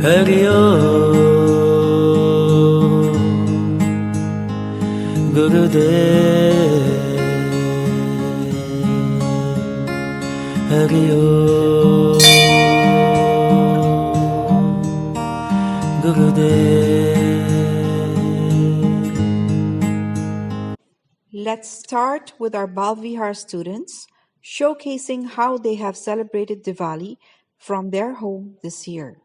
Hari Om Gurudev Hari Om Gurudev. Let's start with our Balvihar students, showcasing how they have celebrated Diwali from their home this year.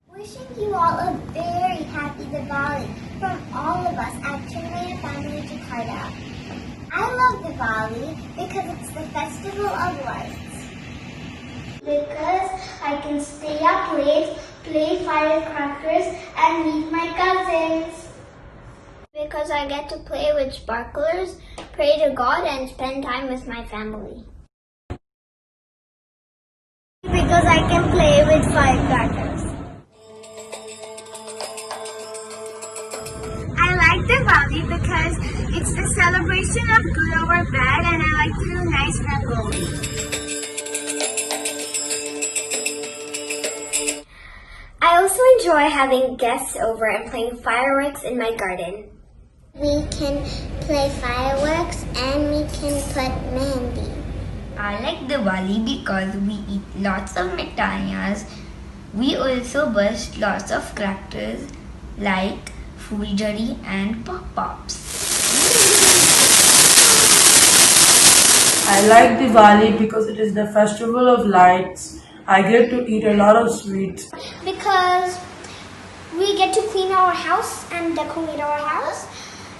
Wishing you all a very happy Diwali from all of us at Chinmaya Family Jakarta. I love Diwali because it's the festival of lights. Because I can stay up late, play firecrackers, and meet my cousins. Because I get to play with sparklers, pray to God, and spend time with my family. Because I can play with firecrackers. I like Diwali because it's the celebration of good over bad, and I like to do nice rangoli. I also enjoy having guests over and playing fireworks in my garden. We can play fireworks and we can put mehndi. I like Diwali because we eat lots of mithaias. We also burst lots of crackers like Fuljari and Pop-Pops. I like Diwali because it is the festival of lights. I get to eat a lot of sweets. Because we get to clean our house and decorate our house.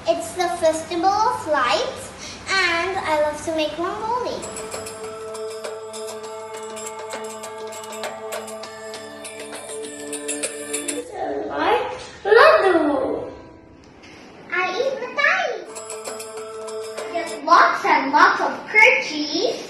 It's the festival of lights and I love to make rangoli. I love Laddu. I eat mithais. Get lots and lots of kerchies.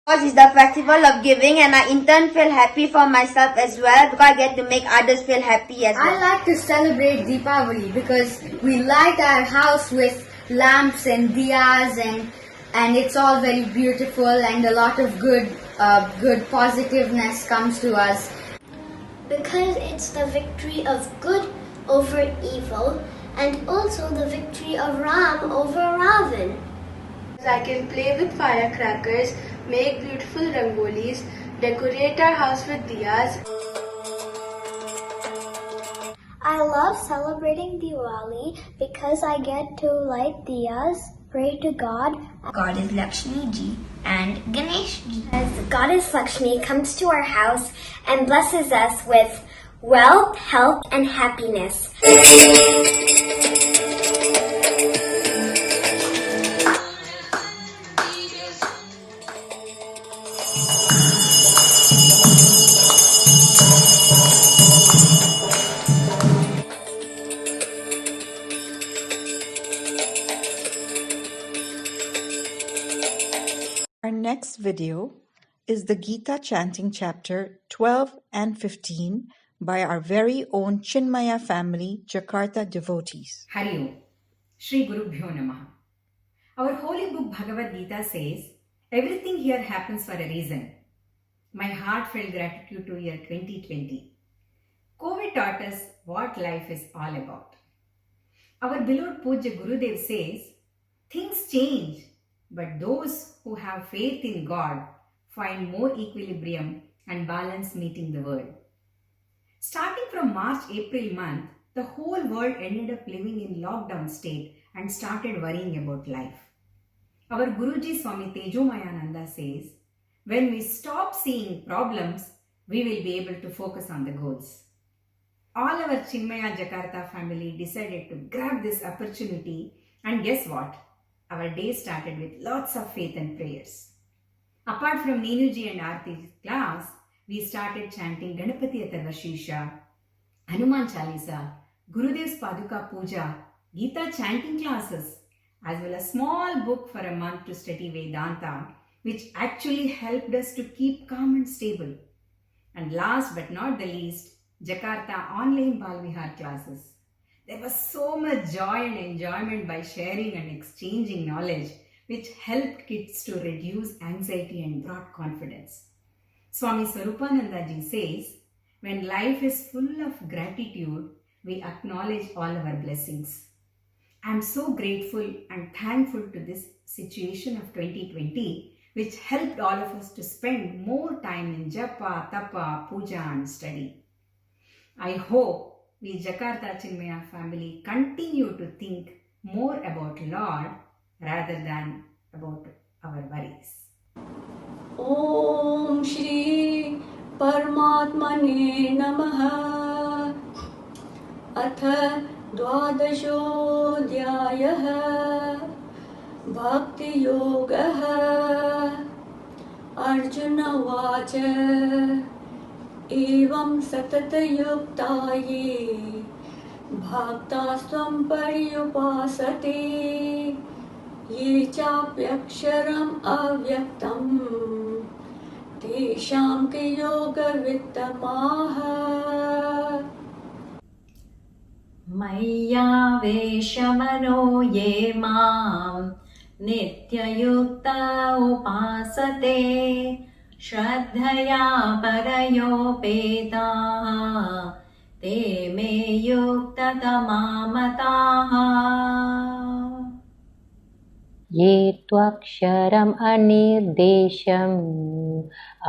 Because it's the festival of giving and I in turn feel happy for myself as well because I get to make others feel happy as well. I like to celebrate Deepavali because we light our house with lamps and diyas and it's all very beautiful and a lot of good positiveness comes to us. Because it's the victory of good over evil and also the victory of Ram over Ravan. I can play with firecrackers, make beautiful rangolis, decorate our house with diyas. I love celebrating Diwali because I get to light diyas, pray to God. Goddess Lakshmi Ji and Ganesh Ji. As Goddess Lakshmi comes to our house and blesses us with wealth, health, and happiness. Our next video is the Gita chanting chapter 12 and 15 by our very own Chinmaya Family Jakarta devotees. Hari Om. Shri Gurubhyo Namaha. Our holy book Bhagavad Gita says, everything here happens for a reason. My heartfelt gratitude to year 2020. COVID taught us what life is all about. Our beloved Pujya Gurudev says, things change, but those who have faith in God find more equilibrium and balance meeting the world. Starting from March-April month, the whole world ended up living in lockdown state and started worrying about life. Our Guruji Swami Tejomayananda says, when we stop seeing problems, we will be able to focus on the goals. All our Chinmaya Jakarta family decided to grab this opportunity and guess what? Our day started with lots of faith and prayers. Apart from Neenuji and Aarti's class, we started chanting Ganapati Atharvashirsha, Hanuman Chalisa, Gurudev's Paduka Puja, Gita chanting classes, as well as a small book for a month to study Vedanta, which actually helped us to keep calm and stable. And last but not the least, Jakarta online Balvihar classes. There was so much joy and enjoyment by sharing and exchanging knowledge, which helped kids to reduce anxiety and brought confidence. Swami Swarupananda ji says, when life is full of gratitude, we acknowledge all our blessings. I am so grateful and thankful to this situation of 2020, which helped all of us to spend more time in japa, tapa, puja and study. I hope we Jakarta Chinmaya family continue to think more about Lord rather than about our worries. ॐ श्री परमात्मने नमः। अथ द्वादशोऽध्यायः भक्तियोगः। अर्जुन उवाच एवं सततयुक्ता ये भक्तास्त्वं पर्युपासते ये चाप्यक्षरम् अव्यक्तम् तेषां के योगवित्तमाः। मय्यावेशमनो ये मां नित्ययुक्ता उपासते श्रद्धया परयोपेताः ते मे युक्ततमा मताः। ये त्वक्षरम् अनिर्देशम्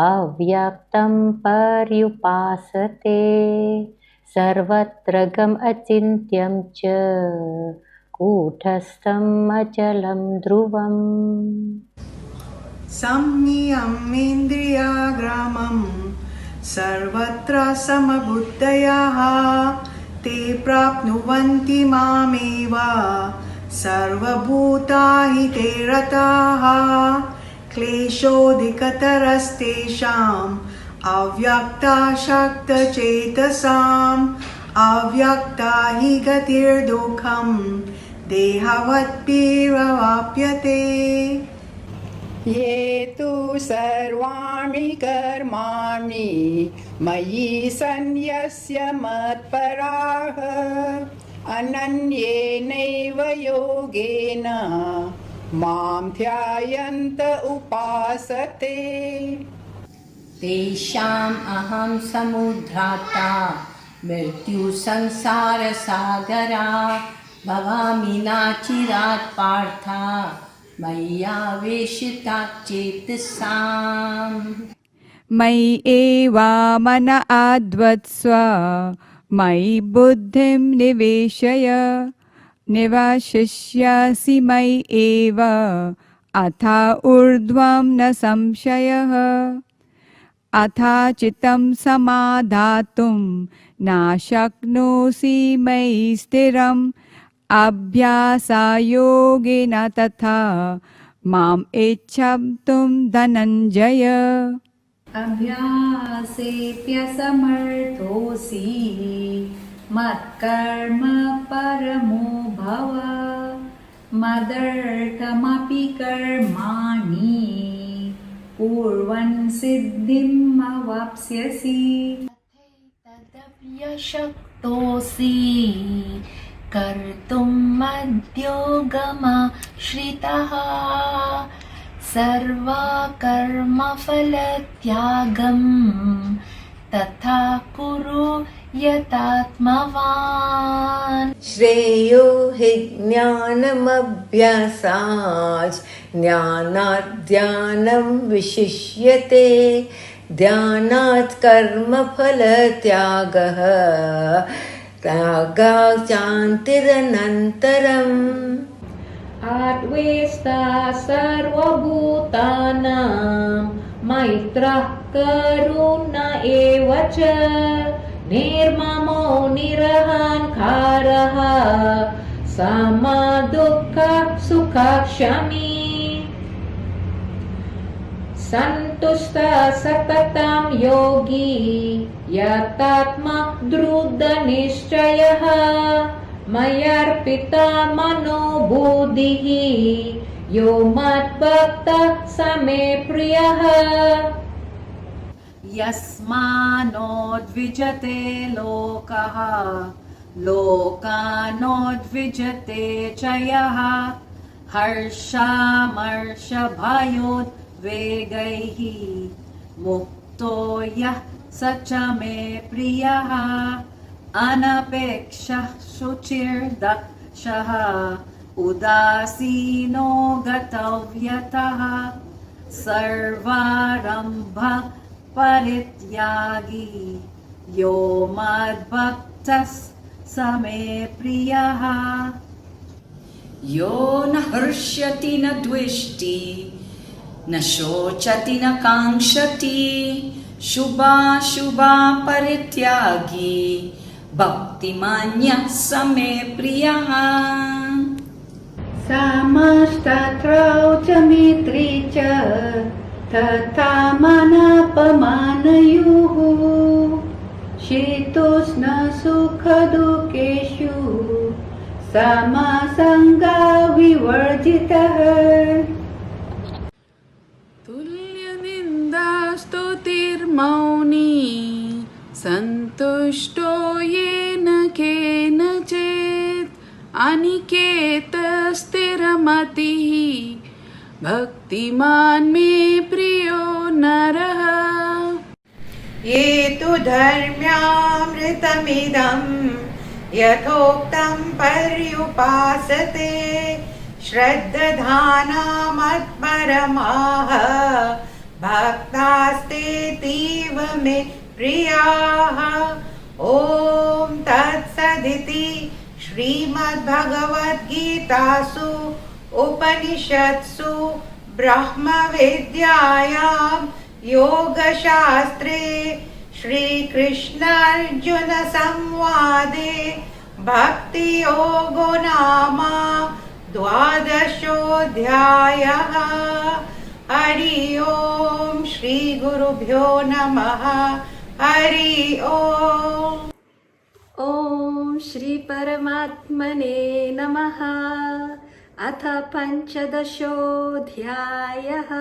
अव्यक्तं पर्युपासते सर्वत्र गम अचिन्त्यं च कूटस्थम् अचलं ध्रुवम्। संयम्येन्द्रियाग्रामं सर्वत्र समबुद्धयः ते प्राप्नुवन्ति मामेव सर्वभूताहिते रताः। क्लेशोऽधिकतरस्तेषाम् अव्यक्ताशक्तचेतसाम् अव्यक्ता हि गतिर्दुःखम् देहवद्भिरवाप्यते। ये तु सर्वाणि कर्माणि मयि सन्न्यस्य मत्पराः अनन्येनैव योगेन मां ध्यायन्त उपासते तेषाम् अहं समुद्राता मृत्युसंसारसागरा भवामि नाचिरात् पार्थ मय्यावेशिताः चेतसाम्। मयि एवामन आद्वत्स्व मयि बुद्धिं निवेशय निवशिष्यसि मयि एव अथा ऊर्ध्वं न संशयः। अथा चित्तं समाधातुं न शक्नोषि मयि स्थिरम् अभ्यासयोगेन तथा माम् इच्छन्तुं धनञ्जय। अभ्यासेऽप्यसमर्थोऽसि मत्कर्म परमो भव मदर्थमपि कर्माणि कुर्वन् सिद्धिम् अवाप्स्यसि। तदप्यशक्तोऽसि कर्तुम् मद्योगमाश्रितः सर्वकर्मफलत्यागम् तथा कुरु यतात्मवान्। श्रेयो हि ज्ञानमभ्यासात् ज्ञानात् ध्यानं विशिष्यते ध्यानात् कर्मफलत्यागः त्यागात् शान्तिरनन्तरम्। आत्वेष्टा सर्वभूतानां मैत्रः करुण एव च निर्ममो निरहङ्कारः समदुःखसुखक्षमी सन्तुष्टः सततं योगी यतात्मा दृढनिश्चयः मय्यर्पिता मनो बुद्धिः यो मद्भक्तः स मे प्रियः। यस्मान्नो द्विजते लोकः लोकानोद्विजते च यः हर्षामर्षभयोद्वेगैः मुक्तो यः स च मे प्रियः अनपेक्षः शुचिर्दक्षः उदासीनो गतव्यतः सर्वारम्भ परित्यागी यो मद्भक्तः स मे प्रियः यो न हृष्यति न द्वेष्टि न शोचति न काङ्क्षति शुभाशुभा परित्यागी भक्तिमान्यः स मे प्रियः समस्तत्रौ च मित्री च तथा मानापमानयोः शीतोष्णसुखदुःखेषु समसङ्गविवर्जितः तुल्यनिन्दास्तुतिर्मौनी सन्तुष्टो येन केनचित् अनिकेतस्थिरमतिः भक्तिमान् मे प्रियो नरः ये तु धर्म्यामृतमिदं यथोक्तं पर्युपासते श्रद्धाना मत्परमाः भक्तास्तेतीव मे प्रियाः ॐ तत्सदिति श्रीमद्भगवद्गीतासु उपनिषत्सु ब्रह्मविद्यायां योगशास्त्रे श्रीकृष्णार्जुनसंवादे भक्तियोगो नाम 12ोऽध्यायः। हरि ओम श्री गुरुभ्यो नमः। हरि ओम। ॐ श्री परमात्मने नमः। अथ 15ोऽध्यायः।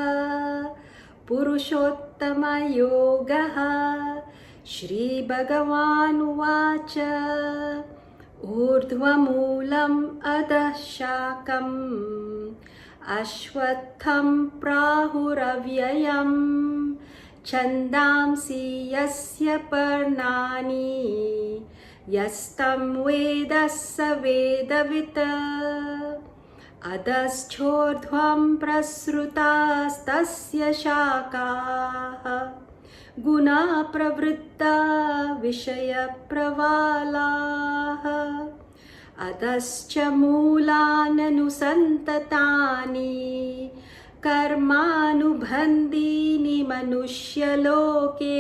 पुरुषोत्तमयोगः। श्रीभगवानुवाच ऊर्ध्वमूलम् अधः शाखम् अश्वत्थं प्राहुरव्ययम् छन्दांसि यस्य पर्णानि यस्तं वेद स वेदवित् अधश्चोर्ध्वं प्रसृतास्तस्य शाखाः गुणा प्रवृत्ता विषयप्रवालाः अधश्च मूलाननुसन्ततानि कर्मानुबन्धीनि मनुष्यलोके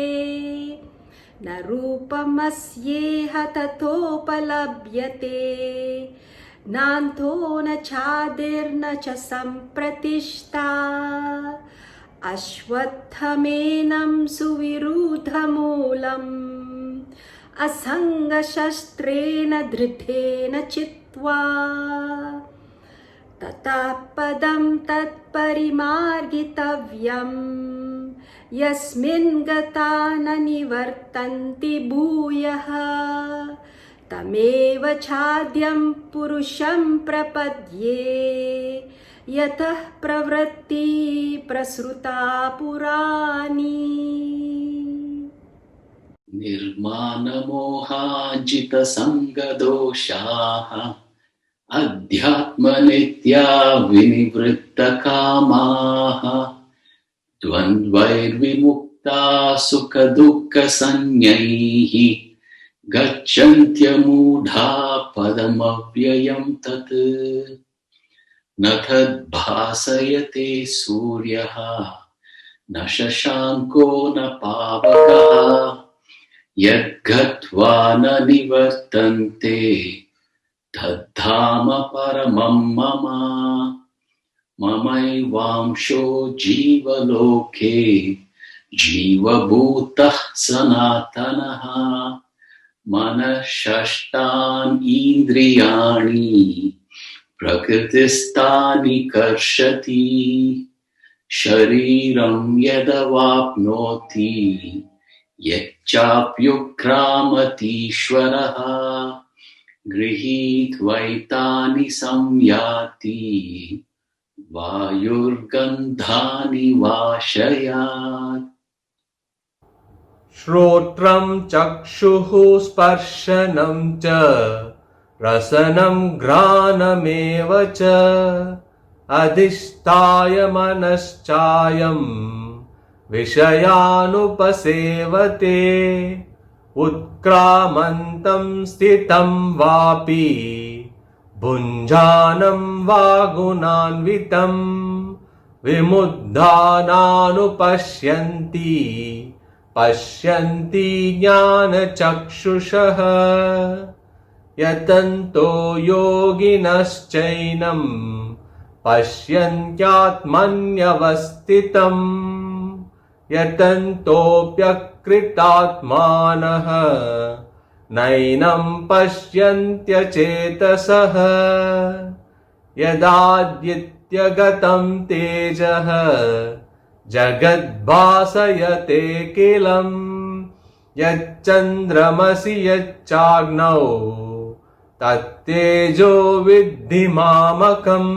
न रूपमस्येह ततोपलभ्यते नान्तो न चादिर्न च सम्प्रतिष्ठा अश्वत्थमेनं सुविरुद्धमूलम् असङ्गशस्त्रेण दृढेन चित्वा ततः पदं तत्परिमार्गितव्यम् यस्मिन् गता न निवर्तन्ति भूयः तमेव चाद्यं पुरुषं प्रपद्ये यतः प्रवृत्ति प्रसृता पुराणी। निर्मानमोहाजितसङ्गदोषाः अध्यात्मनित्या विनिवृत्तकामाः द्वन्द्वैर्विमुक्ता सुखदुःखसंज्ञैः गच्छन्त्यमूढा पदमव्ययं तत् न तद्भासयते सूर्यः न शशाङ्को न पावकः यद्गत्वा न निवर्तन्ते तद्धाम परमं मम ममैवांशो जीवलोके जीवभूतः सनातनः मनःषष्ठानि इन्द्रियाणि प्रकृतिस्थानि कर्षति शरीरं यदवाप्नोति यच्चाप्युत्क्रामतीश्वरः गृहीत्वैतानि संयाति वायुर्गन्धानि वाशयात् श्रोत्रं चक्षुः स्पर्शनं च रसनं घ्राणमेव च अधिष्ठाय मनश्चायं विषयानुपसेवते उत्क्रामन्तं स्थितं वापि भुञ्जानं वा गुणान्वितं विमुद्धानानुपश्यन्ति पश्यन्ति ज्ञानचक्षुषः यतन्तो योगिनश्चैनं पश्यन्त्यात्मन्यवस्थितम् यतन्तोऽप्यकृतात्मानः नैनं पश्यन्त्यचेतसः यदादित्यगतं तेजः जगद्भासयतेऽखिलम् यच्चन्द्रमसि यच्चाग्नौ तत्तेजो विद्धि मामकम्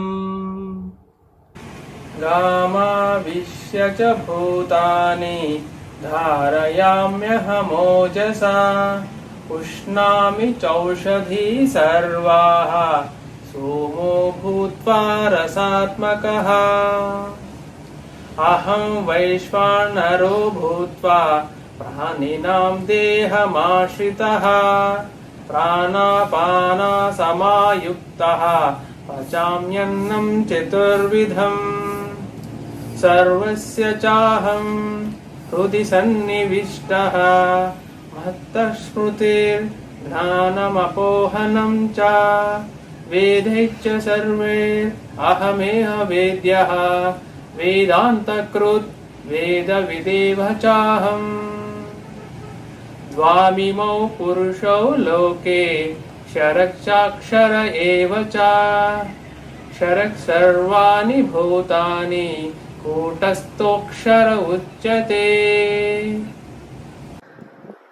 गामाविश्य च भूतानि धारयाम्यहमोजसा पुष्णामि चौषधी सर्वाः सोमो भूत्वा रसात्मकः अहं वैश्वानरो भूत्वा प्राणिनां देहमाश्रितः प्राणापानसमायुक्तः पचाम्यन्नं चतुर्विधम् सर्वस्य चाहं हृदि सन्निविष्टः मत्तः स्मृतिर्ज्ञानमपोहनं च वेदैश्च सर्वैरहमेव वेद्यः वेदान्तकृत् वेदविदेव चाहम् द्वामिमौ पुरुषौ लोके क्षरश्चाक्षर एव च क्षरः सर्वाणि भूतानि कूटस्थोऽक्षर उच्यते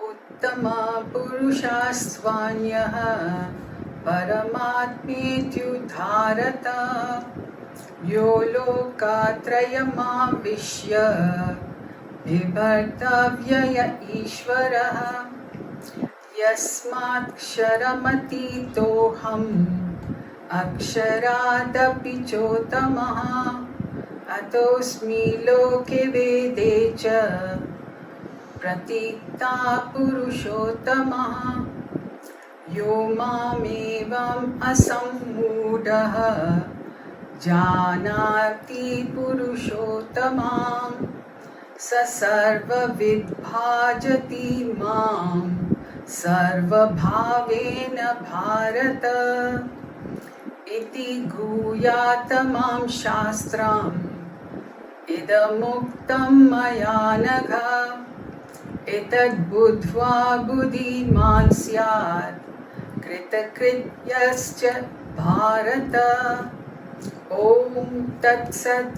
उत्तमा पुरुषास्त्वान्यः परमात्मेत्युद्धारत यो लोकात्रयमाविश्य बिभर्तव्यय ईश्वरः यस्मात्क्षरमतीतोऽहम् अक्षरादपि चोत्तमः अतोऽस्मि लोके वेदे च प्रतीता पुरुषोत्तमः यो मामेवम् असम्मूढः जानाति पुरुषोत्तमां स सर्वविद् भाजति मां सर्वभावेन भारत इति गुह्यतमं शास्त्रम् इदमुक्तं मया नघ एतद्बुद्ध्वा बुद्धिमान् स्यात् कृतकृत्यश्च भारत ॐ तत्सत्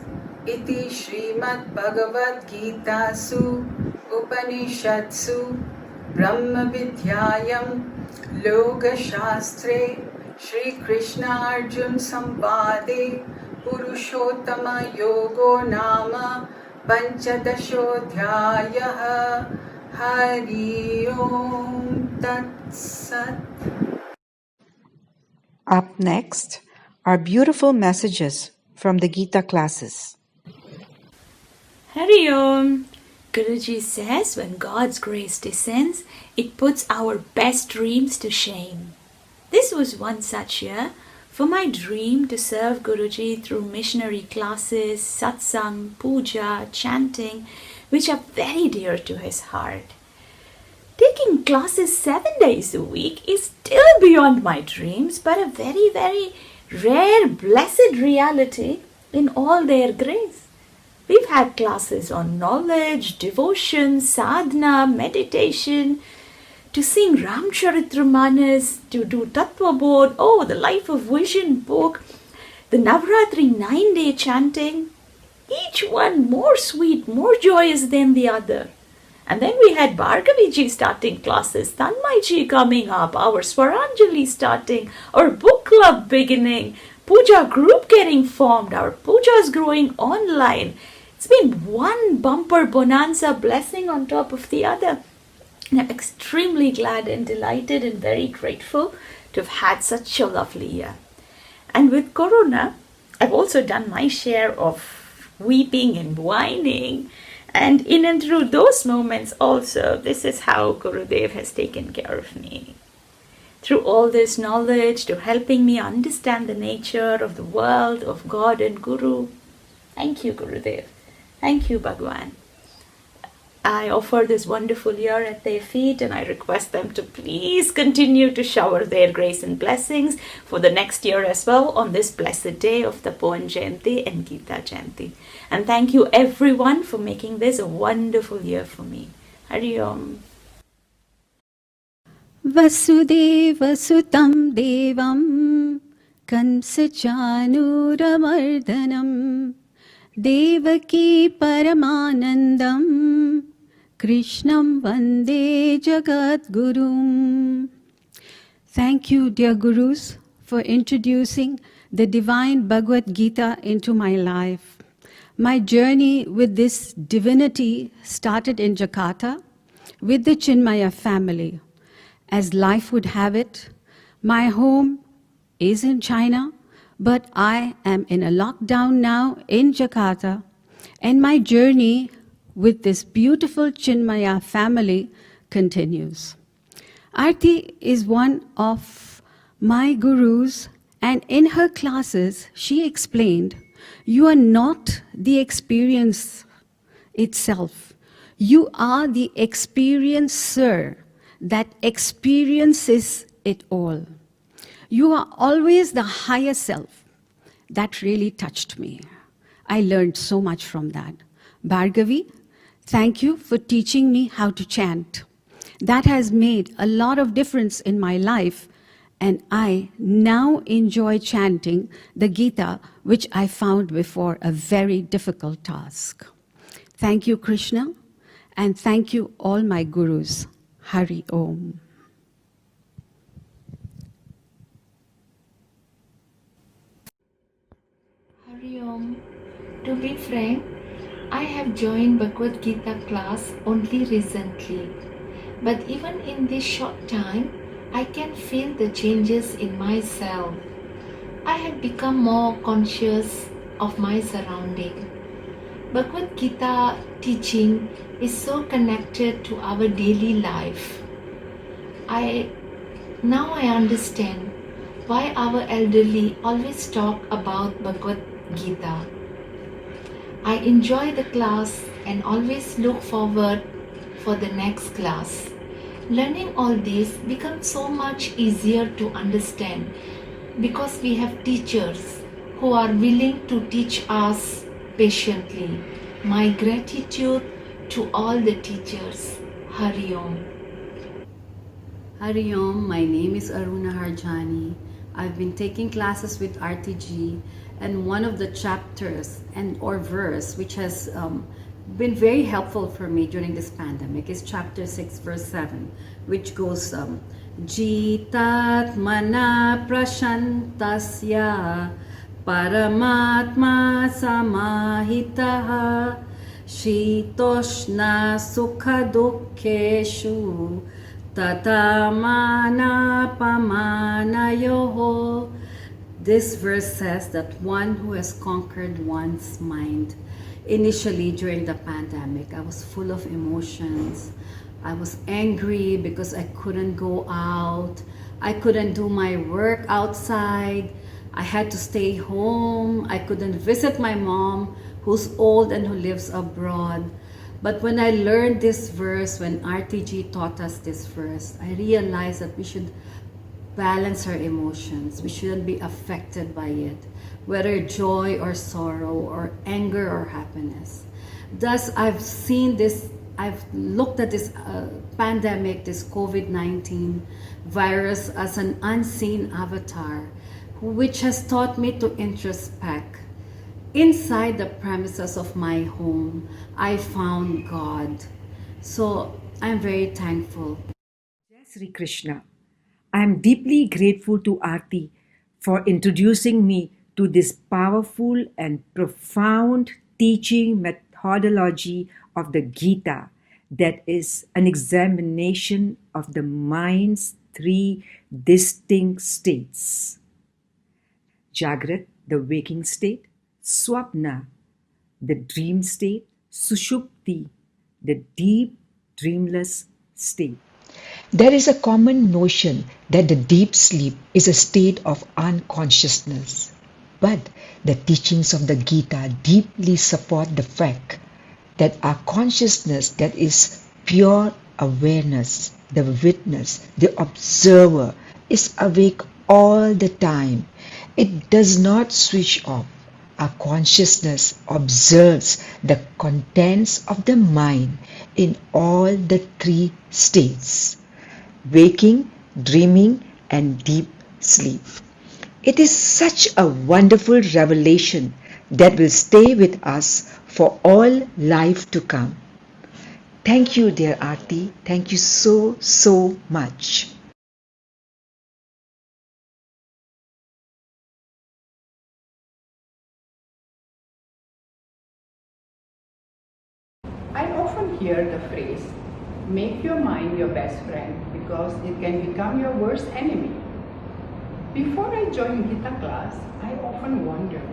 इति श्रीमद्भगवद्गीतासु उपनिषत्सु ब्रह्मविद्यायां योगशास्त्रे श्रीकृष्णार्जुन संवादे पुरुषोत्तमयोगो नाम पञ्चदशोऽध्यायः हरि ओम तत्सत्. Up next are beautiful messages from the Gita classes. Hari Om. Guruji says when God's grace descends, it puts our best dreams to shame. This was one such year for my dream to serve Guruji through missionary classes, satsang, puja, chanting, which are very dear to his heart. Taking classes 7 days a week is still beyond my dreams, but a very, very rare, blessed reality in all their grace. We've had classes on knowledge, devotion, sadhana, meditation, to sing Ramcharitramanas, to do Tattva Bodh, the Life of Vision book, the Navratri 9-day chanting, each one more sweet, more joyous than the other. And then we had Bhargavi-ji starting classes, Tanmay-ji coming up, our Swaranjali starting, our book club beginning, puja group getting formed, our pujas growing online. It's been one bumper bonanza blessing on top of the other. And I'm extremely glad and delighted and very grateful to have had such a lovely year. And with Corona, I've also done my share of weeping and whining. And in and through those moments also, this is how Gurudev has taken care of me. Through all this knowledge, to helping me understand the nature of the world, of God and Guru. Thank you, Gurudev. Thank you, Bhagwan. I offer this wonderful year at their feet, and I request them to please continue to shower their grace and blessings for the next year as well on this blessed day of Tapovan Jayanti and Gita Jayanti. And thank you everyone for making this a wonderful year for me. Hari Om. Vasudevasutam Devam Kamsachanuramardanam Devaki Paramanandam Krishnam Vande Jagadgurum. Thank you, dear Gurus, for introducing the divine Bhagavad Gita into my life. My journey with this divinity started in Jakarta with the Chinmaya family. As life would have it, my home is in China, but I am in a lockdown now in Jakarta, and my journey with this beautiful Chinmaya family continues. Aarti is one of my gurus, and in her classes, she explained, you are not the experience itself. You are the experiencer that experiences it all. You are always the higher self. That really touched me. I learned so much from that. Bhargavi, thank you for teaching me how to chant. That has made a lot of difference in my life, and I now enjoy chanting the Gita, which I found before a very difficult task. Thank you, Krishna, and thank you all my gurus. Hari Om. Hari Om. To be frank, I have joined Bhagavad Gita class only recently. But even in this short time, I can feel the changes in myself. I have become more conscious of my surrounding. Bhagavad Gita teaching is so connected to our daily life. Now I understand why our elderly always talk about Bhagavad Gita. I enjoy the class and always look forward for the next class. Learning all this becomes so much easier to understand because we have teachers who are willing to teach us patiently. My gratitude to all the teachers. Hari Om. Hari Om, my name is Aruna Harjani. I've been taking classes with RTG, and one of the chapters or verse which has been very helpful for me during this pandemic is chapter 6 verse 7, which goes Jitatmana prashantasya Paramatma samahitaha Shitoshna sukha dukkeshu tatamana pamanayoho. This verse says that one who has conquered one's mind. Initially, during the pandemic, I was full of emotions. I was angry because I couldn't go out. I couldn't do my work outside. I had to stay home. I couldn't visit my mom, who's old and who lives abroad. But when I learned this verse, when RTG taught us this verse, I realized that we should balance our emotions. We shouldn't be affected by it, whether joy or sorrow or anger or happiness. Thus, I've looked at this pandemic, this COVID-19 virus as an unseen avatar, which has taught me to introspect. Inside the premises of my home, I found God. So I'm very thankful. Jai Sri Krishna. I am deeply grateful to Aarti for introducing me to this powerful and profound teaching methodology of the Gita that is an examination of the mind's three distinct states: Jagrat, the waking state; Swapna, the dream state; Sushupti, the deep dreamless state. There is a common notion that the deep sleep is a state of unconsciousness. But the teachings of the Gita deeply support the fact that our consciousness, that is pure awareness, the witness, the observer, is awake all the time. It does not switch off. Our consciousness observes the contents of the mind in all the three states: waking, dreaming, and deep sleep. It is such a wonderful revelation that will stay with us for all life to come. Thank you, dear Aarti. Thank you so much. I often hear the phrase, make your mind your best friend because it can become your worst enemy. Before I joined Gita class, I often wondered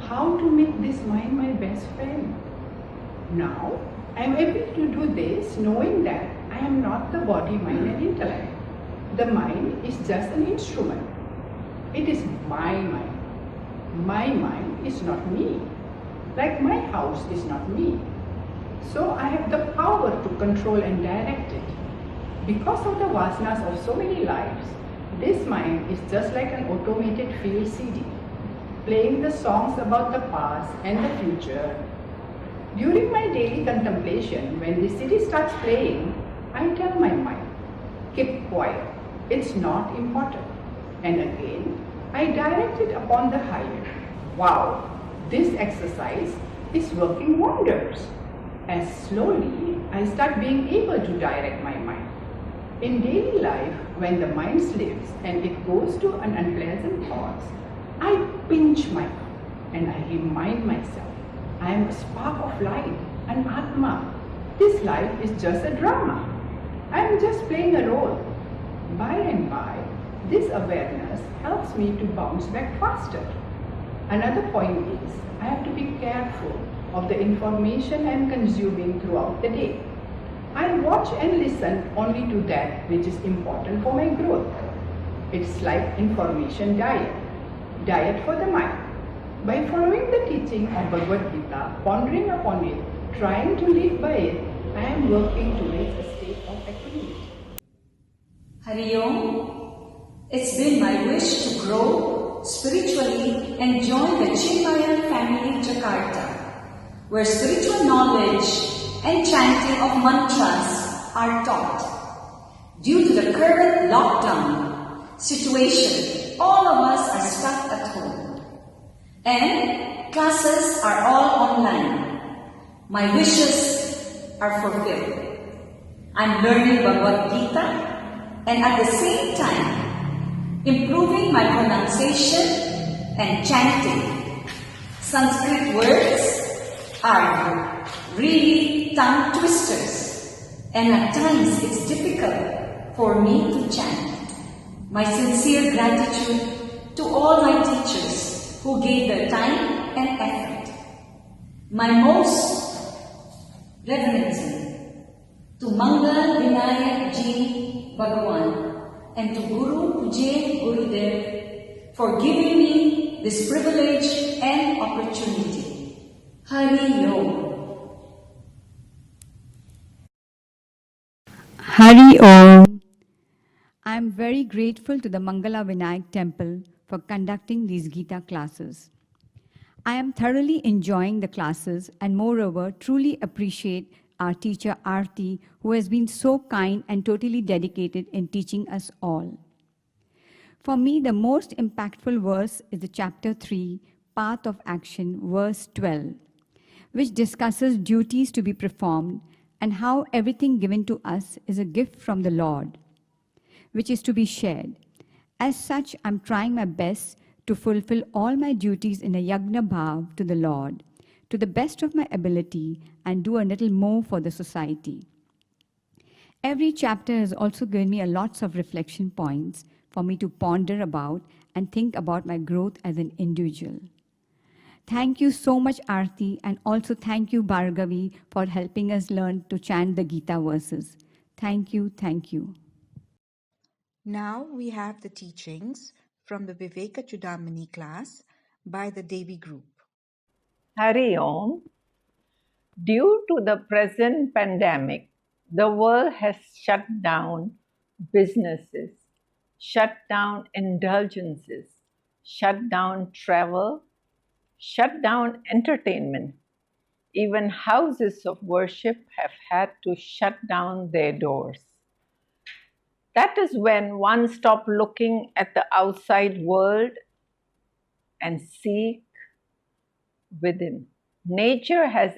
how to make this mind my best friend. Now, I am able to do this knowing that I am not the body, mind and intellect. The mind is just an instrument. It is my mind. My mind is not me. Like my house is not me. So I have the power to control and direct it. Because of the vasanas of so many lives, this mind is just like an automated field CD, playing the songs about the past and the future. During my daily contemplation, when the CD starts playing, I tell my mind, keep quiet, it's not important. And again, I direct it upon the higher. Wow, this exercise is working wonders. As slowly I start being able to direct my mind. In daily life, when the mind slips and it goes to an unpleasant thoughts, I pinch my thumb and I remind myself, I am a spark of light, an Atma. This life is just a drama. I am just playing a role. By and by, this awareness helps me to bounce back faster. Another point is, I have to be careful of the information I am consuming throughout the day. I watch and listen only to that which is important for my growth. It's like information diet for the mind. By following the teaching of Bhagavad Gita, pondering upon it, trying to live by it, I am working towards a state of equanimity. Hari Om. It's been my wish to grow spiritually and join the Chinmaya family Jakarta, where spiritual knowledge and chanting of mantras are taught. Due to the current lockdown situation, all of us are stuck at home. And classes are all online. My wishes are fulfilled. I'm learning Bhagavad Gita and at the same time improving my pronunciation and chanting. Sanskrit words are really tongue twisters, and at times it's difficult for me to chant. My sincere gratitude to all my teachers who gave their time and effort. My most reverencing to Mangal Vinayak Ji Bhagawan and to Guru Pujya Gurudev for giving me this privilege and opportunity. Hari Om. Hari Om. I am very grateful to the Mangala Vinayak Temple for conducting these Gita classes. I am thoroughly enjoying the classes and moreover truly appreciate our teacher Aarti, who has been so kind and totally dedicated in teaching us all. For me, the most impactful verse is the chapter 3, Path of Action, verse 12, which discusses duties to be performed and how everything given to us is a gift from the Lord, which is to be shared. As such, I'm trying my best to fulfill all my duties in a yagna bhav to the Lord, to the best of my ability, and do a little more for the society. Every chapter has also given me lots of reflection points for me to ponder about and think about my growth as an individual. Thank you so much, Aarti, and also thank you, Bhargavi, for helping us learn to chant the Gita verses. Thank you, thank you. Now we have the teachings from the Viveka Chudamani class by the Devi group. Hari Om. Due to the present pandemic, the world has shut down businesses, shut down indulgences, shut down travel, shut down entertainment. Even houses of worship have had to shut down their doors. That is when one stops looking at the outside world and seek within. Nature has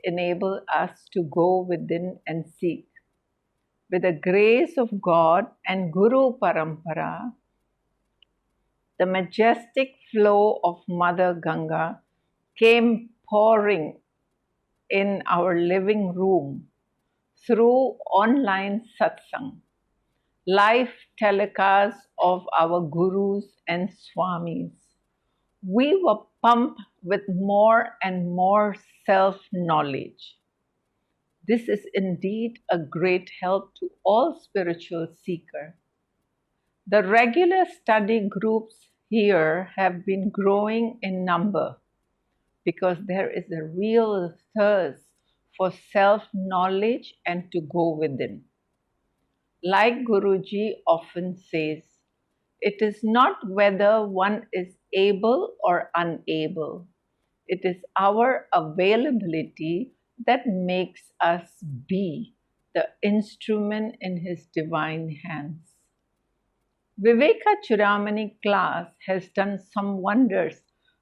enabled us to go within and seek. With the grace of God and Guru Parampara, the majestic flow of Mother Ganga came pouring in our living room through online satsang, live telecasts of our gurus and swamis. We were pumped with more and more self-knowledge. This is indeed a great help to all spiritual seekers. The regular study groups here have been growing in number because there is a real thirst for self-knowledge and to go within. Like Guruji often says, it is not whether one is able or unable. It is our availability that makes us be the instrument in His divine hands. Viveka Chudamani class has done some wonders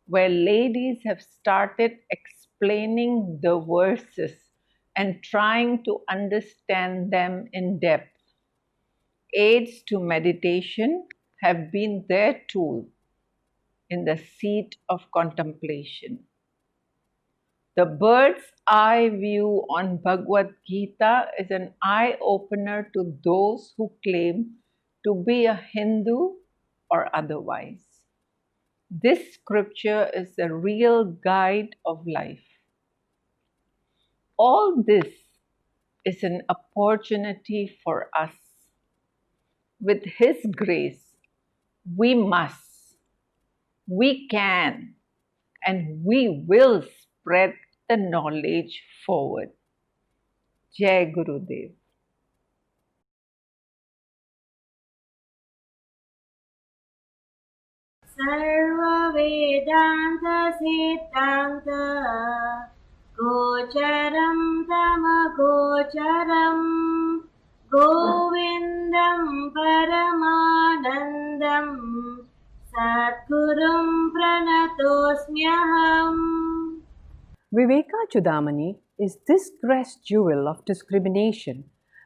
where ladies have started explaining the verses and trying to understand them in depth. Aids to meditation have been their tool in the seat of contemplation. The bird's eye view on Bhagavad Gita is an eye-opener to those who claim to be a Hindu or otherwise. This scripture is a real guide of life. All this is an opportunity for us. With His grace, we must, we can, and we will spread the knowledge forward. Jai Gurudev. Sarva Vedanta Siddhanta Gocharam Dhamma Gocharam Govindam Paramanandam Sadgurum Pranatosmyaham. Viveka Chudamani is this grass jewel of discrimination,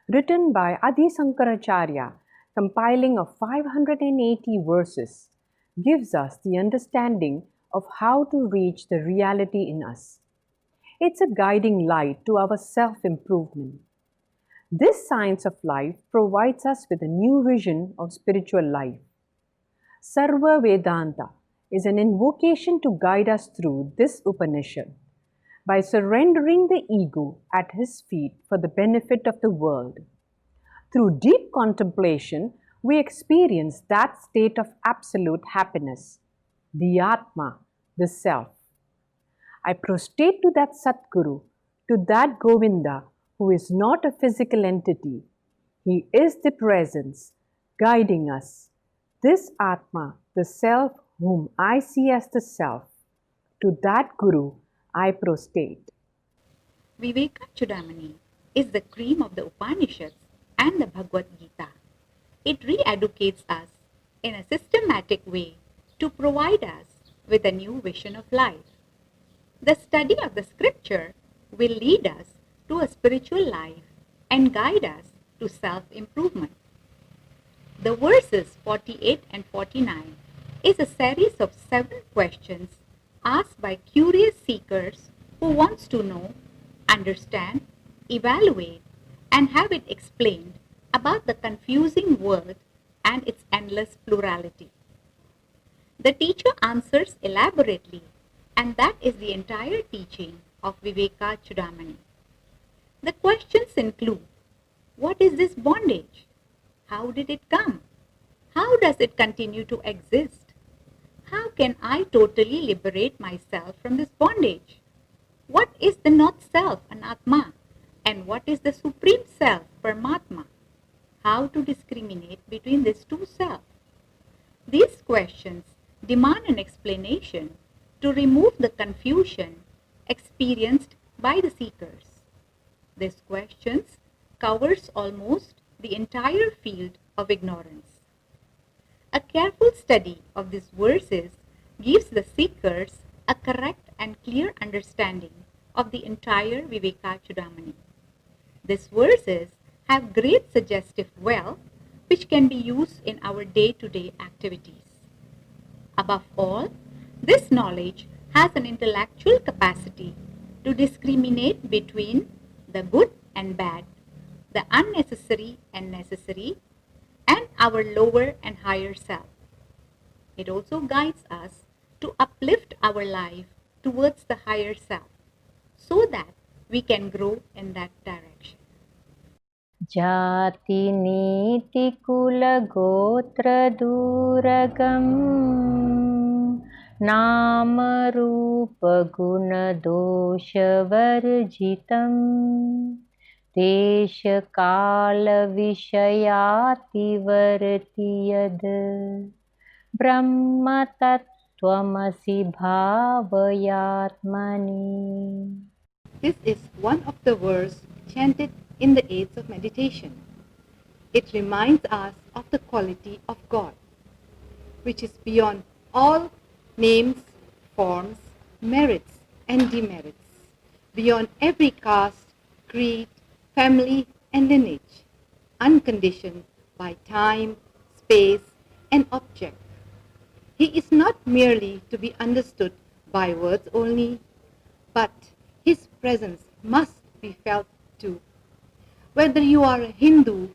written by Adi Sankaracharya, compiling of 580 verses, gives us the understanding of how to reach the reality in us. It's a guiding light to our self-improvement. This science of life provides us with a new vision of spiritual life. Sarva Vedanta is an invocation to guide us through this Upanishad by surrendering the ego at His feet for the benefit of the world. Through deep contemplation, we experience that state of absolute happiness, the Atma, the Self. I prostrate to that Satguru, to that Govinda, who is not a physical entity. He is the presence, guiding us. This Atma, the Self, whom I see as the Self, to that Guru I prostrate. Viveka Chudamani is the cream of the Upanishads and the Bhagavad Gita. It re-educates us in a systematic way to provide us with a new vision of life. The study of the scripture will lead us to a spiritual life and guide us to self-improvement. The verses 48 and 49 is a series of 7 questions asked by curious seekers who wants to know, understand, evaluate, and have it explained about the confusing world and its endless plurality. The teacher answers elaborately, and that is the entire teaching of Viveka Chudamani. The questions include: what is this bondage? How did it come? How does it continue to exist? How can I totally liberate myself from this bondage? What is the not self, Anatma? And what is the supreme self, Paramatma? How to discriminate between these two selves? These questions demand an explanation to remove the confusion experienced by the seekers. These questions covers almost the entire field of ignorance. A careful study of these verses gives the seekers a correct and clear understanding of the entire Viveka Chudamani. These verses have great suggestive wealth which can be used in our day-to-day activities. Above all, this knowledge has an intellectual capacity to discriminate between the good and bad, the unnecessary and necessary, and our lower and higher self. It also guides us to uplift our life towards the higher self so that we can grow in that direction. Jati niti kula gotra duragam nama rupa guna dosha varjitam desha kala vishayati varti yad brahma tattvamasi bhavayatmani. This is one of the verses chanted in the aids of meditation. It reminds us of the quality of God, which is beyond all names, forms, merits and demerits, beyond every caste, creed, family and lineage, unconditioned by time, space and object. He is not merely to be understood by words only, but his presence must be felt too. Whether you are a Hindu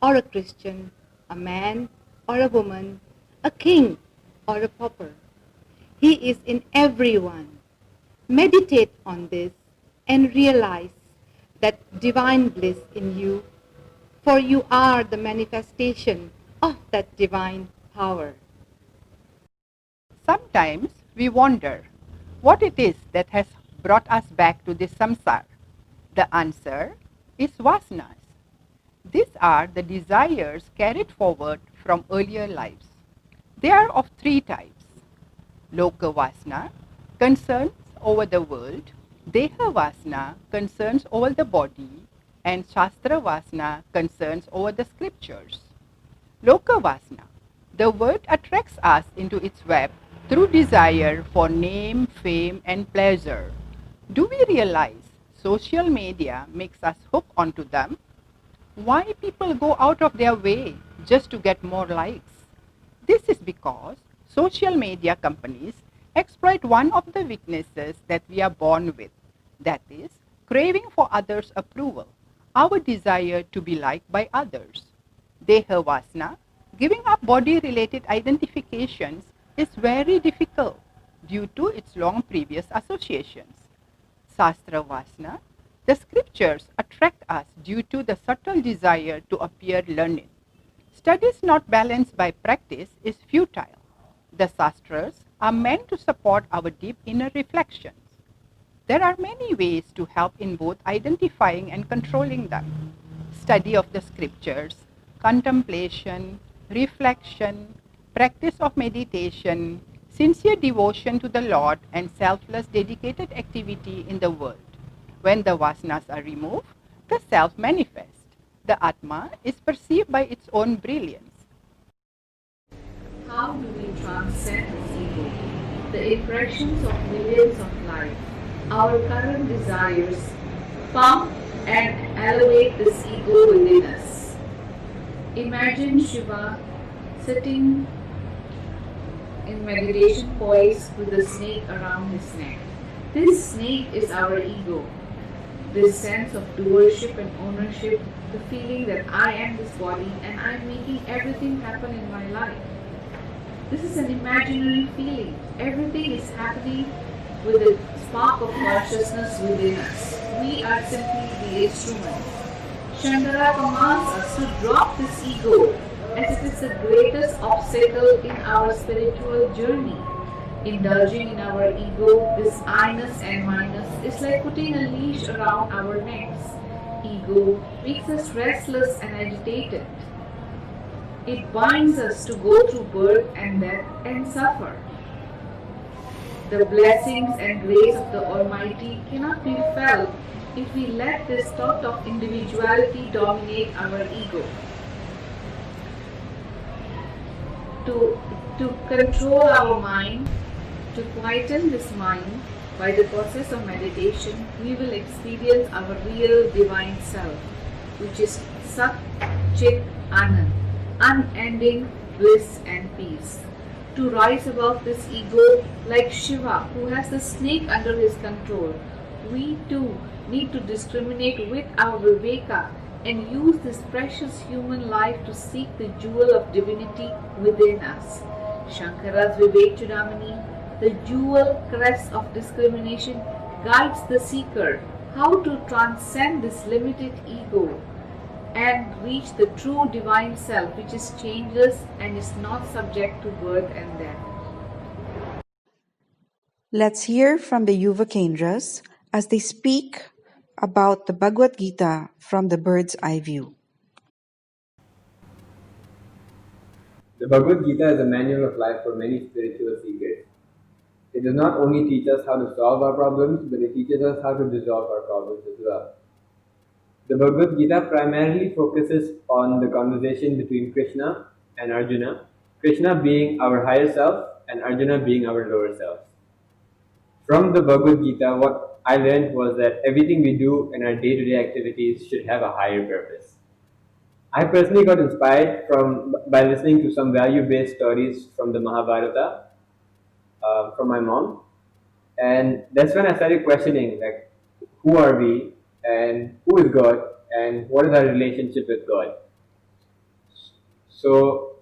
or a Christian, a man or a woman, a king or a pauper, he is in everyone. Meditate on this and realize that divine bliss in you, for you are the manifestation of that divine power. Sometimes we wonder what it is that has brought us back to this samsara. The answer is vasanas. These are the desires carried forward from earlier lives. They are of 3 types. Loka vasana concerns over the world, Deha vasana concerns over the body, and Shastra vasana concerns over the scriptures. Loka vasana, the world attracts us into its web through desire for name, fame and pleasure. Do we realize social media makes us hook onto them? Why people go out of their way just to get more likes? This is because social media companies exploit one of the weaknesses that we are born with, that is, craving for others' approval, our desire to be liked by others. Deha vasana, giving up body-related identifications, is very difficult due to its long previous associations. Shastra vasana, the scriptures attract us due to the subtle desire to appear learned. Studies not balanced by practice is futile. The Shastras are meant to support our deep inner reflections. There are many ways to help in both identifying and controlling them. Study of the scriptures, contemplation, reflection, practice of meditation, sincere devotion to the Lord and selfless dedicated activity in the world. When the vasanas are removed, the self manifests. The Atma is perceived by its own brilliance. How do we transcend this ego, the impressions of millions of lives, our current desires, pump and elevate this ego within us. Imagine Shiva sitting in meditation poise with a snake around his neck. This snake is our ego. This sense of doership and ownership, the feeling that I am this body and I am making everything happen in my life. This is an imaginary feeling. Everything is happening with a spark of consciousness within us. We are simply the instruments. Shankara commands us to drop this ego, as it is the greatest obstacle in our spiritual journey. Indulging in our ego, this I-ness and minus, is like putting a leash around our necks. Ego makes us restless and agitated. It binds us to go through birth and death and suffer. The blessings and grace of the Almighty cannot be felt if we let this thought of individuality dominate our ego. To control our mind, to quieten this mind by the process of meditation, we will experience our real divine self, which is Sat Chit Anand, unending bliss and peace. To rise above this ego, like Shiva, who has the snake under his control, we too need to discriminate with our Viveka and use this precious human life to seek the jewel of divinity within us. Shankara's Vivek Chudamani, the jewel crest of discrimination, guides the seeker how to transcend this limited ego and reach the true divine self, which is changeless and is not subject to birth and death. Let's hear from the Yuva Kendras as they speak about the Bhagavad Gita from the bird's eye view. The Bhagavad Gita is a manual of life for many spiritual seekers. It does not only teach us how to solve our problems, but it teaches us how to dissolve our problems as well. The Bhagavad Gita primarily focuses on the conversation between Krishna and Arjuna, Krishna being our higher self and Arjuna being our lower self. From the Bhagavad Gita, what I learned was that everything we do in our day-to-day activities should have a higher purpose. I personally got inspired by listening to some value-based stories from the Mahabharata, from my mom, and that's when I started questioning, like, who are we, and who is God, and what is our relationship with God. So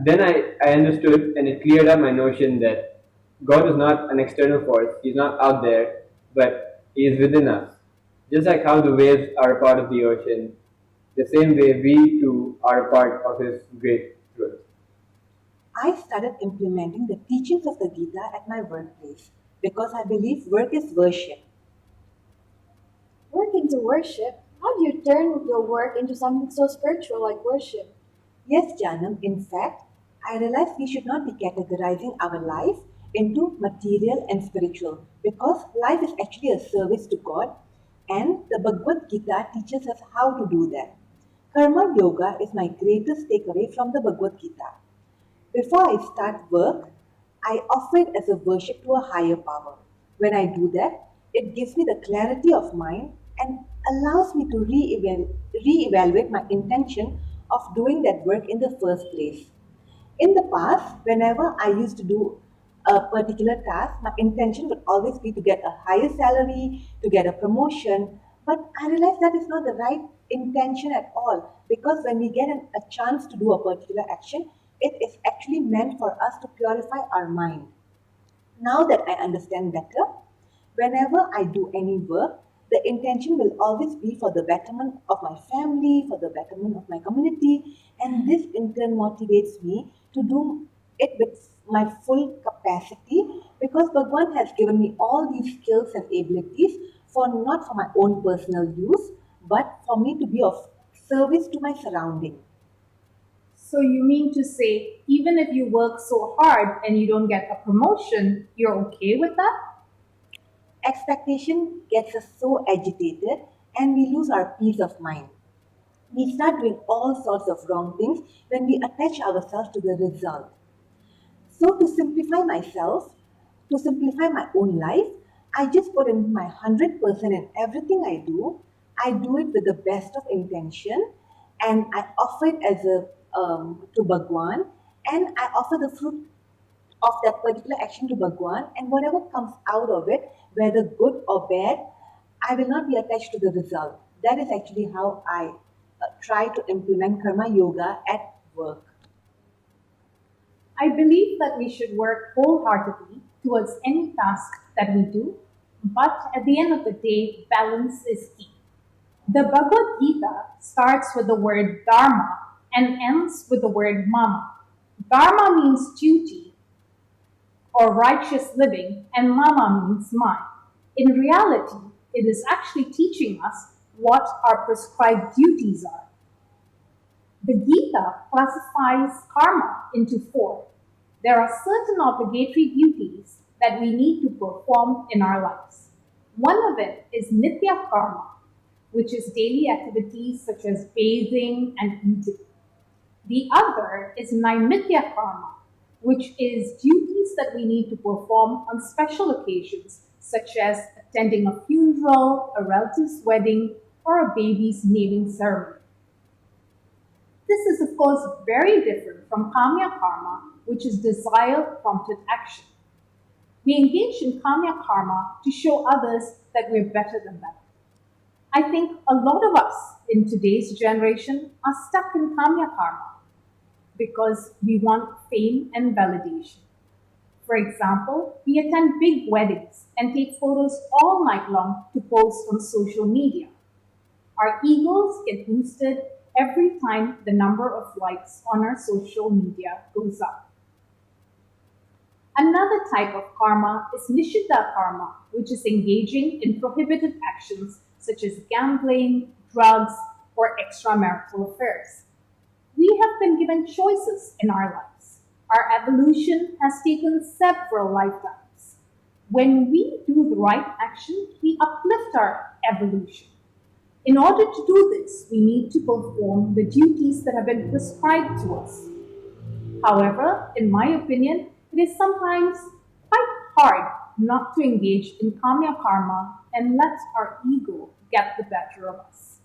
then I understood, and it cleared up my notion that God is not an external force, He's not out there, but He is within us. Just like how the waves are a part of the ocean, the same way we too are a part of His great truth. I started implementing the teachings of the Gita at my workplace because I believe work is worship. Work into worship? How do you turn your work into something so spiritual like worship? Yes, Janam. In fact, I realized we should not be categorizing our life into material and spiritual because life is actually a service to God, and the Bhagavad Gita teaches us how to do that. Karma Yoga is my greatest takeaway from the Bhagavad Gita. Before I start work, I offer it as a worship to a higher power. When I do that, it gives me the clarity of mind and allows me to reevaluate my intention of doing that work in the first place. In the past, whenever I used to do a particular task, my intention would always be to get a higher salary, to get a promotion, but I realized that is not the right intention at all, because when we get a chance to do a particular action, it is actually meant for us to purify our mind. Now that I understand better, whenever I do any work, the intention will always be for the betterment of my family, for the betterment of my community, and this in turn motivates me to do it with my full capacity, because Bhagwan has given me all these skills and abilities not for my own personal use, but for me to be of service to my surrounding. So you mean to say, even if you work so hard and you don't get a promotion, you're okay with that? Expectation gets us so agitated and we lose our peace of mind. We start doing all sorts of wrong things when we attach ourselves to the result. So to simplify myself, to simplify my own life, I just put in my 100% in everything I do. I do it with the best of intention, and I offer it as a to Bhagwan, and I offer the fruit of that particular action to Bhagwan, and whatever comes out of it, whether good or bad, I will not be attached to the result. That is actually how I try to implement karma yoga at work. I believe that we should work wholeheartedly towards any task that we do, but at the end of the day, balance is key. The Bhagavad Gita starts with the word dharma and ends with the word mama. Dharma means duty or righteous living, and mama means mine. In reality, it is actually teaching us what our prescribed duties are. The Gita classifies karma into four. There are certain obligatory duties that we need to perform in our lives. One of it is nitya karma, which is daily activities such as bathing and eating. The other is naimitya karma, which is duties that we need to perform on special occasions, such as attending a funeral, a relative's wedding, or a baby's naming ceremony. This is, of course, very different from kamya karma, which is desire-prompted action. We engage in kamya karma to show others that we're better than them. I think a lot of us in today's generation are stuck in kamya karma because we want fame and validation. For example, we attend big weddings and take photos all night long to post on social media. Our egos get boosted every time the number of likes on our social media goes up. Another type of karma is nishidha karma, which is engaging in prohibited actions such as gambling, drugs, or extramarital affairs. We have been given choices in our lives. Our evolution has taken several lifetimes. When we do the right action, we uplift our evolution. In order to do this, we need to perform the duties that have been prescribed to us. However, in my opinion, it is sometimes quite hard not to engage in kamya karma and let our ego get the better of us.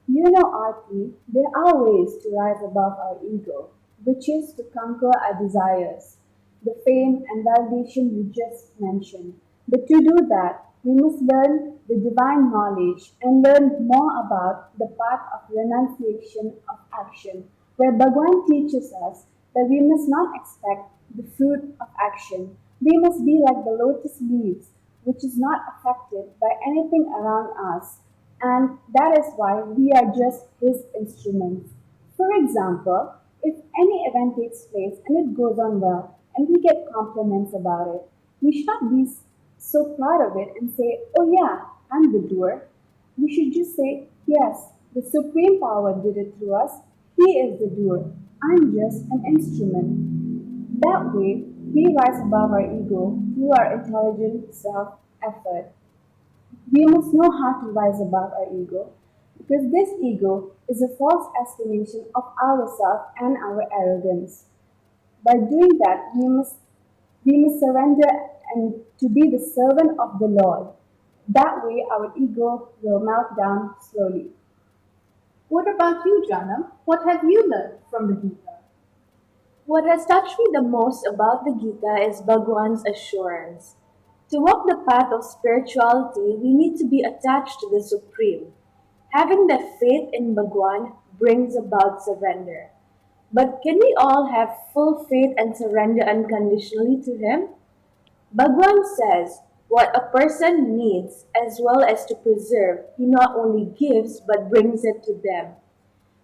You know, Aarti, there are ways to rise above our ego, which is to conquer our desires, the fame and validation you just mentioned. But to do that, we must learn the divine knowledge and learn more about the path of renunciation of action, where Bhagwan teaches us that we must not expect the fruit of action. We must be like the lotus leaves, which is not affected by anything around us, and that is why we are just His instruments. For example, if any event takes place and it goes on well, and we get compliments about it, we should not be so proud of it and say, oh yeah, I'm the doer. We should just say, yes, the Supreme Power did it through us. He is the doer. I'm just an instrument. That way, we rise above our ego through our intelligent self-effort. We must know how to rise above our ego, because this ego is a false estimation of ourselves and our arrogance. By doing that, we must surrender and to be the servant of the Lord. That way, our ego will melt down slowly. What about you, Janam? What have you learned from the Gita? What has touched me the most about the Gita is Bhagwan's assurance. To walk the path of spirituality, we need to be attached to the Supreme. Having that faith in Bhagwan brings about surrender. But can we all have full faith and surrender unconditionally to Him? Bhagwan says, what a person needs as well as to preserve, He not only gives but brings it to them.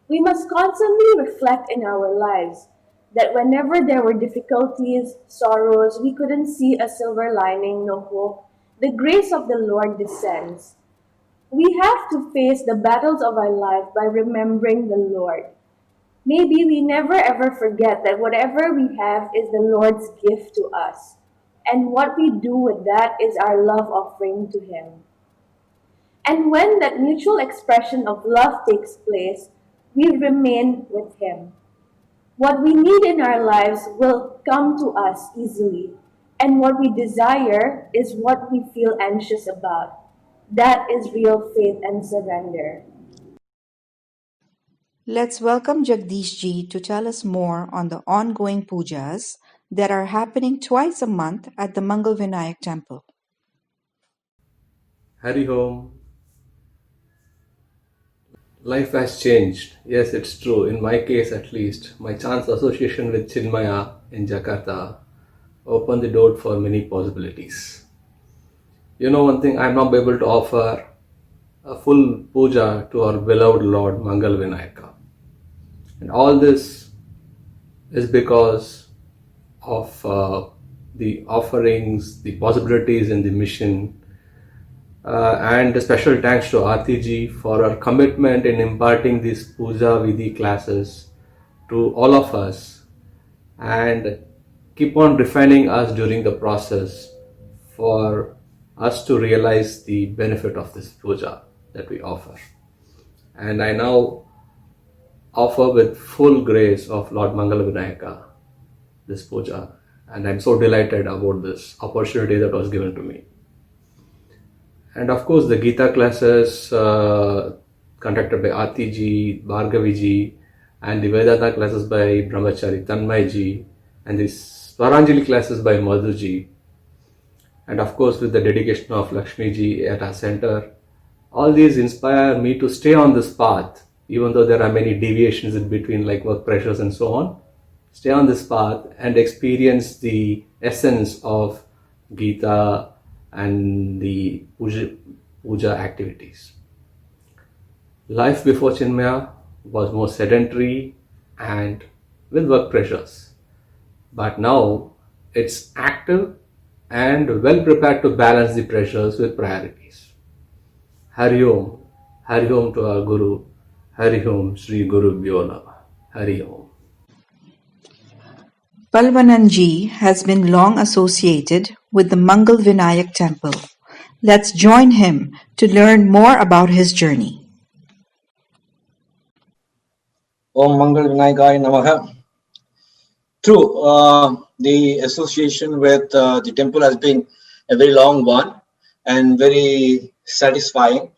We must constantly reflect in our lives that whenever there were difficulties, sorrows, we couldn't see a silver lining, no hope, the grace of the Lord descends. We have to face the battles of our life by remembering the Lord. Maybe we never ever forget that whatever we have is the Lord's gift to us, and what we do with that is our love offering to Him. And when that mutual expression of love takes place, we remain with Him. What we need in our lives will come to us easily, and what we desire is what we feel anxious about. That is real faith and surrender. Let's welcome Jagdish ji to tell us more on the ongoing pujas that are happening twice a month at the Mangal Vinayak temple. Hari Om. Life has changed. Yes, it's true. In my case, at least, my chance association with Chinmaya in Jakarta opened the door for many possibilities. You know one thing, I'm now able to offer a full puja to our beloved Lord Mangal Vinayaka. And all this is because of the offerings, the possibilities in the mission, and a special thanks to Aarti ji for her commitment in imparting these puja vidhi classes to all of us and keep on refining us during the process for us to realize the benefit of this puja that we offer. And I now offer with full grace of Lord Mangal Vinayaka this puja, and I'm so delighted about this opportunity that was given to me. And of course, the Gita classes conducted by Aarti ji, Bhargavi ji, and the Vedanta classes by Brahmachari Tanmay ji, and the Swaranjali classes by Madhu ji, and of course with the dedication of Lakshmi ji at our center. All these inspire me to stay on this path, even though there are many deviations in between like work pressures and so on. Stay on this path and experience the essence of Gita and the puja activities. Life before Chinmaya was more sedentary and with work pressures. But now it's active and well prepared to balance the pressures with priorities. Hari Om to our Guru, Hari Om Sri Guru Bhyo Namah, Hari Om. Palvananji has been long associated with the Mangal Vinayak temple. Let's join him to learn more about his journey. Om Mangal Vinayakaya Namaha. True, the association with the temple has been a very long one and very satisfying.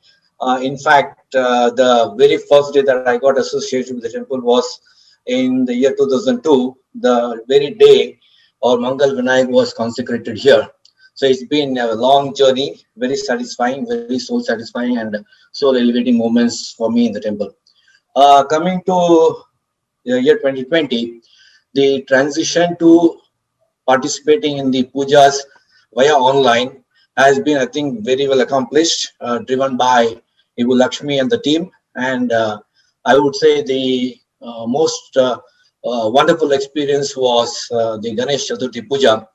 In fact, the very first day that I got associated with the temple was in the year 2002, the very day our Mangal Vinayak was consecrated here. So it's been a long journey, very satisfying, very soul satisfying and soul elevating moments for me in the temple. Coming to the year 2020, the transition to participating in the pujas via online has been, I think, very well accomplished, driven by Ibu Lakshmi and the team. And I would say the most wonderful experience was the Ganesh Chaturthi Puja,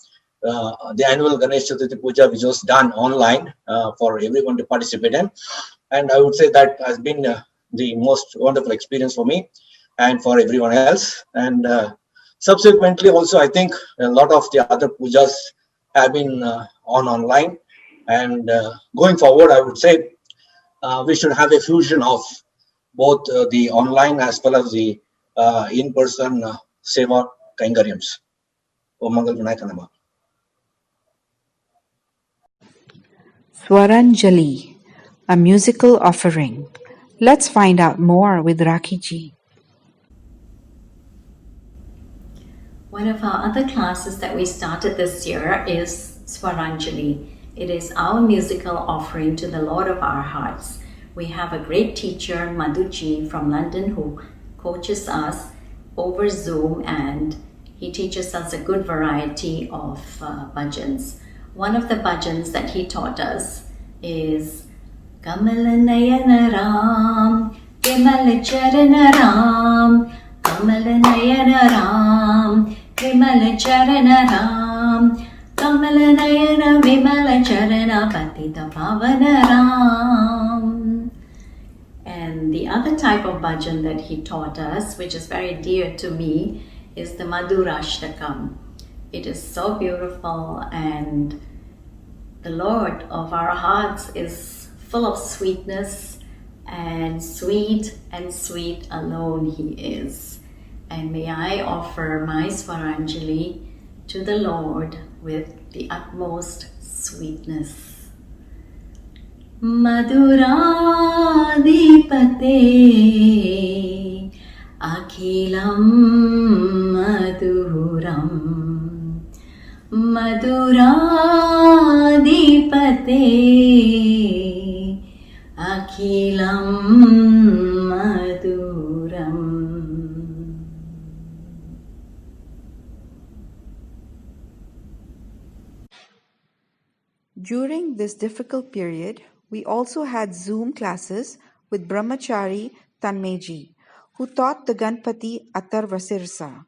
the annual Ganesh Chaturthi Puja, which was done online for everyone to participate in. And I would say that has been the most wonderful experience for me and for everyone else. And subsequently also, I think a lot of the other pujas have been online. And going forward, I would say we should have a fusion of both the online as well as the in-person seva kaingaryams. Om Mangal Vinayaka Namaha. Swaranjali, a musical offering. Let's find out more with Rakhi ji. One of our other classes that we started this year is Swaranjali. It is our musical offering to the Lord of our hearts. We have a great teacher, Madhuji from London, who coaches us over Zoom, and he teaches us a good variety of bhajans. One of the bhajans that he taught us is Kamala Nayana Ram, Vimala Charana Ram, Kamala Nayana Ram, Vimala Charana Ram, Kamala Nayana Vimala Charana Patita Pavana Ram. And the other type of bhajan that he taught us, which is very dear to me, is the Madhurashtakam. It is so beautiful, and the Lord of our hearts is full of sweetness, and sweet alone he is. And may I offer my Swaranjali to the Lord with the utmost sweetness. मधुराधिपते अखिलं मधुरम् मधुराधिपते अखिलं मधुरम्. During this difficult period, we also had Zoom classes with Brahmachari Tanmeji, who taught the Ganpati Atharvasirsa.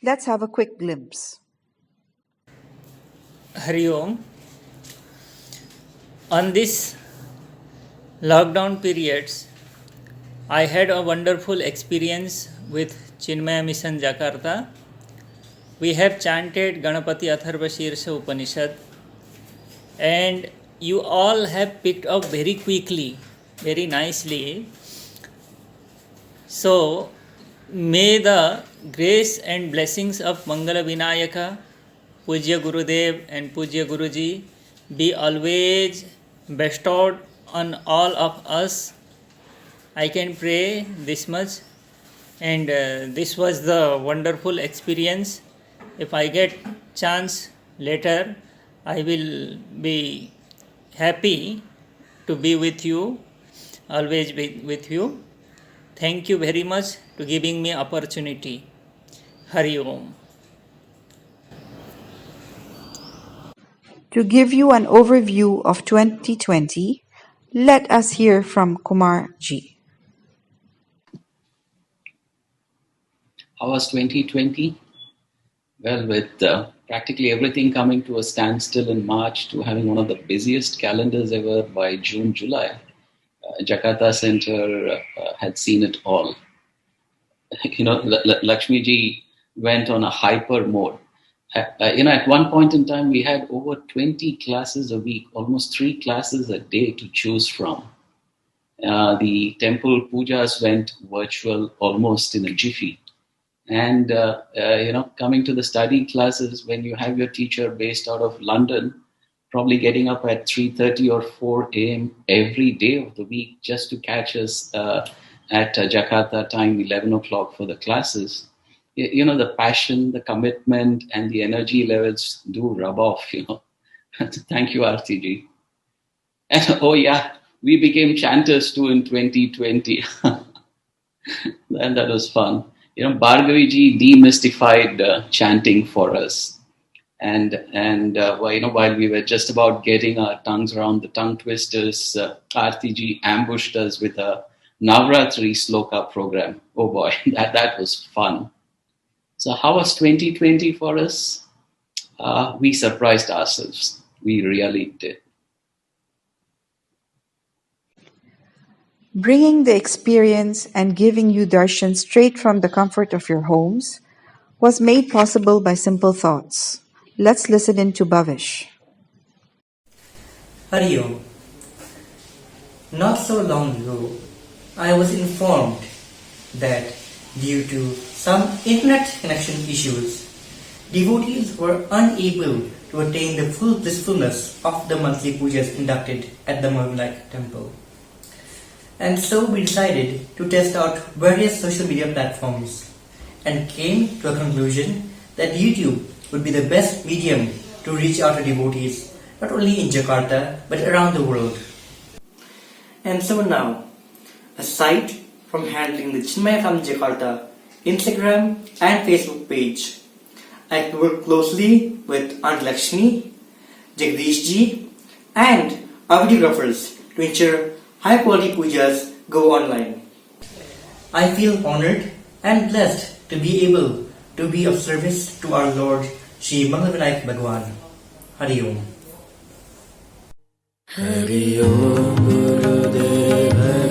Let's have a quick glimpse. Hari Om. On this lockdown periods, I had a wonderful experience with Chinmaya Mission Jakarta. We have chanted Ganapati Atharvasirsa Upanishad, and you all have picked up very quickly, very nicely. So, may the grace and blessings of Mangala Vinayaka, Pujya Gurudev and Pujya Guruji be always bestowed on all of us. I can pray this much, and this was the wonderful experience. If I get chance later, I will be happy to be with you, always be with you. Thank you very much to giving me opportunity. Hari Om. To give you an overview of 2020, let us hear from Kumar Ji. How was 2020? Well, with practically everything coming to a standstill in March to having one of the busiest calendars ever by June, July, Jakarta Center had seen it all. Lakshmi ji went on a hyper mode. At one point in time, we had over 20 classes a week, almost 3 classes a day to choose from. The temple pujas went virtual almost in a jiffy. And, coming to the study classes, when you have your teacher based out of London, probably getting up at 3:30 or 4 a.m. every day of the week just to catch us at Jakarta time, 11 o'clock for the classes. The passion, the commitment, and the energy levels do rub off, Thank you, Aarti ji. And, we became chanters too in 2020. And that was fun. Bhargavi ji demystified chanting for us. And while we were just about getting our tongues around the tongue twisters, Aarti ji ambushed us with a Navratri Sloka program. Oh boy, that was fun. So how was 2020 for us? We surprised ourselves. We really did. Bringing the experience and giving you darshan straight from the comfort of your homes was made possible by simple thoughts. Let's listen in to Bhavish. Hari Om. Not so long ago, I was informed that due to some internet connection issues, devotees were unable to attain the full blissfulness of the monthly pujas conducted at the Mahavinayak temple. And so we decided to test out various social media platforms and came to a conclusion that YouTube would be the best medium to reach out to devotees, not only in Jakarta but around the world. And so now, aside from handling the Chinmaya Family Jakarta Instagram and Facebook page, I work closely with Aunt Lakshmi, Jagdish ji, and our videographers to ensure high quality pujas go online. I feel honored and blessed to be able to be of service to our Lord Shri Mangalavinayak Bhagwan. Hari Om. Hari Om Gurudev.